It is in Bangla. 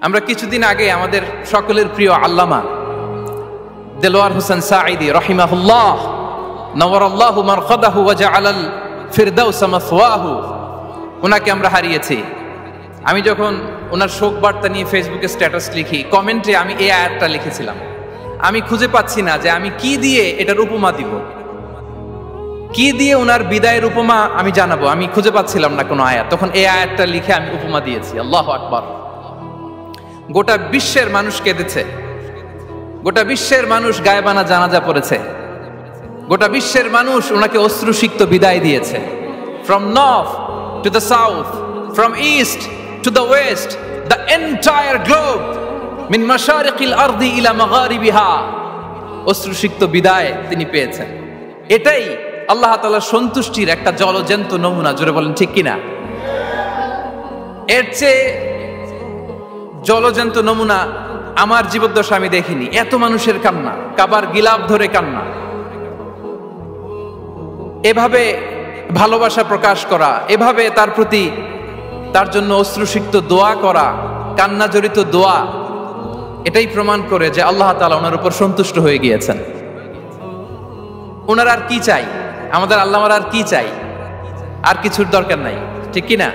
আমরা কিছুদিন আগে আমাদের সকলের প্রিয় আল্লামা দেলোয়ার হোসেন সাঈদী রাহিমাহুল্লাহ নওয়ারাল্লাহু মারকাদাহু ওয়া জাআলাল ফিরদাউস মাসওয়াহু, ওনাকে আমরা হারিয়েছি। আমি যখন ওনার শোক বার্তা নিয়ে ফেসবুকে স্ট্যাটাস লিখি, কমেন্টে আমি এই আয়াতটা লিখেছিলাম, আমি খুঁজে পাচ্ছি না যে আমি কি দিয়ে এটার উপমা দিব, কি দিয়ে ওনার বিদায়ের উপমা আমি জানাবো। আমি খুঁজে পাচ্ছিলাম না কোনো আয়াত, তখন এই আয়াতটা লিখে আমি উপমা দিয়েছি। আল্লাহু আকবার। গোটা বিশ্বের মানুষ কেঁদেছে, গোটা বিশ্বের মানুষ গায়েবানা জানাজা পড়েছে, গোটা বিশ্বের মানুষ ওনাকে অশ্রুসিক্ত বিদায় দিয়েছে। From north to the south, from east to the west, the entire globe, মিন মাশারিকিল আরদি ইলা মাগারিবিহা, অশ্রুসিক্ত বিদায় তিনি পেয়েছেন। এটাই আল্লাহ তাআলার সন্তুষ্টির একটা জলজ্যান্ত নমুনা। জোরে বলেন ঠিক কিনা? এর চেয়ে জলজ্যান্ত নমুনা আমার জীবদ্দশা আমি দেখিনি। এত মানুষের কান্না, কাবার গিলাফ ধরে কান্না, এভাবে ভালোবাসা প্রকাশ করা, এভাবে তার প্রতি তার জন্য অশ্রুসিক্ত দোয়া করা, কান্না জড়িত দোয়া, এটাই প্রমাণ করে যে আল্লাহ তাআলা ওনার উপর সন্তুষ্ট হয়ে গিয়েছেন। ওনার আর কি চাই? আমাদের আল্লাহর আর কি চাই? আর কিছুর দরকার নাই, ঠিক কিনা?